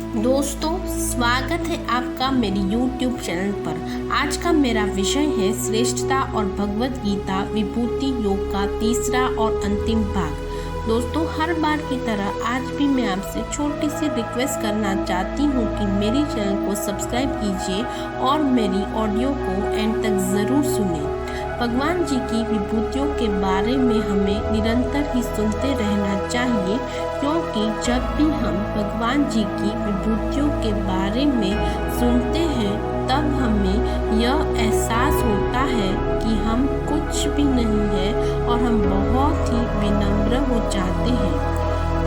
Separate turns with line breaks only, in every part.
दोस्तों, स्वागत है आपका मेरी YouTube चैनल पर। आज का मेरा विषय है श्रेष्ठता और भगवत गीता विभूति योग का तीसरा और अंतिम भाग। दोस्तों, हर बार की तरह आज भी मैं आपसे छोटी सी रिक्वेस्ट करना चाहती हूँ कि मेरी चैनल को सब्सक्राइब कीजिए और मेरी ऑडियो को एंड तक ज़रूर सुनें। भगवान जी की विभूतियों के बारे में हमें निरंतर ही सुनते रहना चाहिए, क्योंकि जब भी हम भगवान जी की विभूतियों के बारे में सुनते हैं तब हमें यह एहसास होता है कि हम कुछ भी नहीं है और हम बहुत ही विनम्र हो जाते हैं।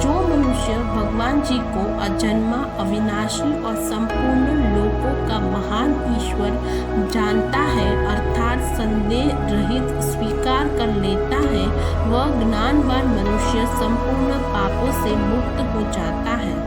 जो मनुष्य भगवान जी को अजन्मा, अविनाशी और संपूर्ण लोकों का महान ईश्वर जानता है, अर्थात संदेह रहित स्वीकार कर लेता है, वह ज्ञानवान मनुष्य संपूर्ण पापों से मुक्त हो जाता है।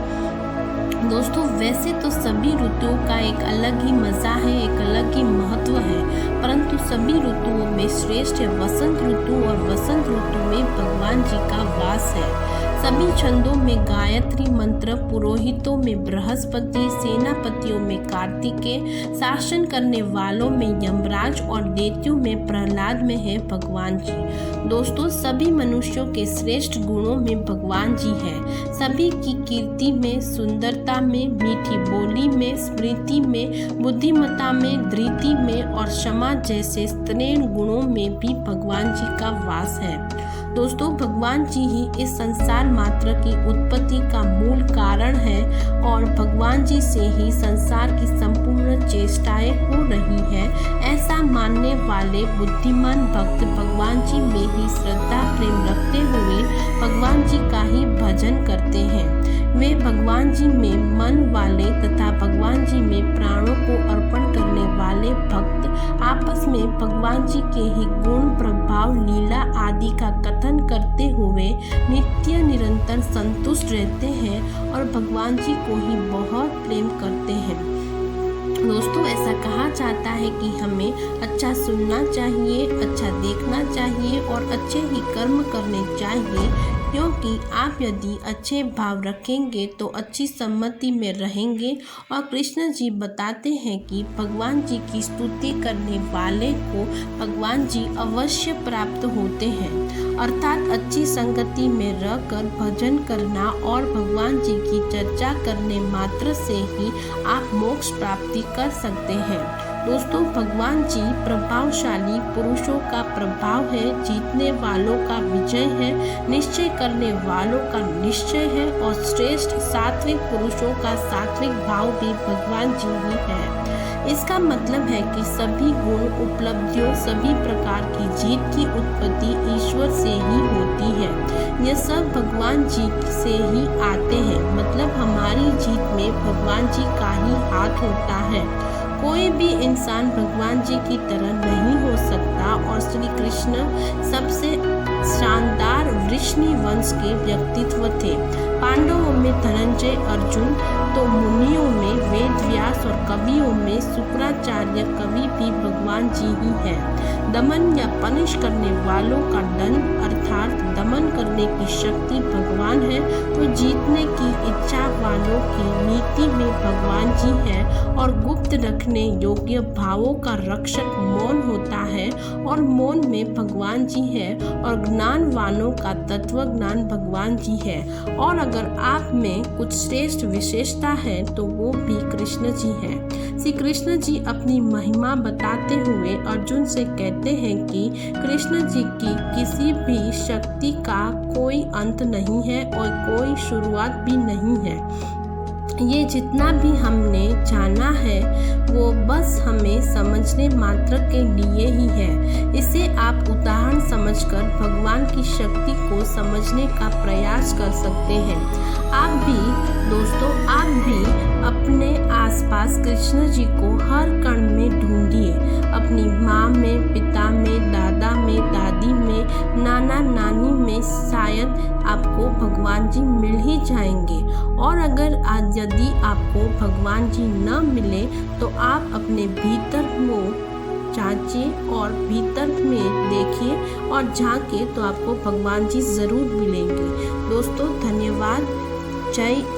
दोस्तों, वैसे तो सभी ऋतुओं का एक अलग ही मज़ा है, एक अलग ही महत्व है, परंतु सभी ऋतुओं में श्रेष्ठ है वसंत ऋतु और वसंत ऋतु में भगवान जी का वास है। सभी छंदों में गायत्री मंत्र, पुरोहितों में बृहस्पति, सेनापतियों में कार्तिकेय, शासन करने वालों में यमराज और दैत्यों में प्रहलाद में है भगवान जी। दोस्तों, सभी मनुष्यों के श्रेष्ठ गुणों में भगवान जी है। सभी की कीर्ति में, सुंदरता में, मीठी बोली में, स्मृति में, बुद्धिमत्ता में, धृति में और क्षमा जैसे स्त्रीण गुणों में भी भगवान जी का वास है। दोस्तों, भगवान जी ही इस संसार मात्र की उत्पत्ति का मूल कारण है और भगवान जी से ही संसार की संपूर्ण चेष्टाएं हो रही है। ऐसा मानने वाले बुद्धिमान भक्त भगवान जी में ही श्रद्धा प्रेम रखते हुए भगवान जी का ही भजन करते हैं। वे भगवान जी में मन वाले तथा भगवान जी में प्राणों को अर्पण करने वाले भक्त आपस में भगवान जी के ही गुण, प्रभाव, लीला आदि का कथन करते हुए नित्य निरंतर संतुष्ट रहते हैं और भगवान जी को ही बहुत प्रेम करते हैं। दोस्तों, ऐसा कहा जाता है कि हमें अच्छा सुनना चाहिए, अच्छा देखना चाहिए और अच्छे ही कर्म करने चाहिए, क्योंकि आप यदि अच्छे भाव रखेंगे तो अच्छी सम्मति में रहेंगे। और कृष्ण जी बताते हैं कि भगवान जी की स्तुति करने वाले को भगवान जी अवश्य प्राप्त होते हैं, अर्थात अच्छी संगति में रहकर भजन करना और भगवान जी की चर्चा करने मात्र से ही आप मोक्ष प्राप्ति कर सकते हैं। दोस्तों, भगवान जी प्रभावशाली पुरुषों का प्रभाव है, जीतने वालों का विजय है, निश्चय करने वालों का निश्चय है और श्रेष्ठ सात्विक पुरुषों का सात्विक भाव भी भगवान जी ही है। इसका मतलब है कि सभी गुण, उपलब्धियों, सभी प्रकार की जीत की उत्पत्ति ईश्वर से ही होती है। यह सब भगवान जी से ही आते हैं, मतलब हमारी जीत में भगवान जी का ही हाथ होता है। कोई भी इंसान भगवान जी की तरह नहीं हो सकता और श्री कृष्ण सबसे शानदार वृष्णि वंश के व्यक्तित्व थे। पांडवों में धनंजय, अर्जुन तो मुनियों में वेद व्यास और कवियों में शुक्राचार्य कवि भी भगवान जी ही है। दमन या पनिश करने वालों का दंड अर्थात दमन करने की शक्ति भगवान है, तो जीतने की इच्छा वालों की नीति में भगवान जी है और गुप्त रखने योग्य भावों का रक्षक मौन होता है और मौन में भगवान जी है और ज्ञानवानों का तत्व ज्ञान भगवान जी है। और अगर आप में कुछ श्रेष्ठ विशेषता है तो वो भी कृष्ण जी है। श्री कृष्ण जी अपनी महिमा बताते हुए अर्जुन से कहते हैं कि कृष्ण जी की किसी भी शक्ति का कोई अंत नहीं है और कोई शुरुआत भी नहीं है। ये जितना भी हमने जाना है वो बस हमें समझने मात्र के लिए ही है। इसे आप उदाहरण समझकर भगवान की शक्ति को समझने का प्रयास कर सकते हैं। आप भी अपने आसपास कृष्ण जी को हर कण में ढूंढिए। अपनी माँ में, पिता में, दादा में, दादी में, नाना नानी में शायद आपको भगवान जी मिल ही जाएंगे। और अगर यदि आपको भगवान जी न मिले तो आप अपने भीतर को जांचिए और भीतर में देखिए और झांके तो आपको भगवान जी ज़रूर मिलेंगे। दोस्तों, धन्यवाद। जय श्री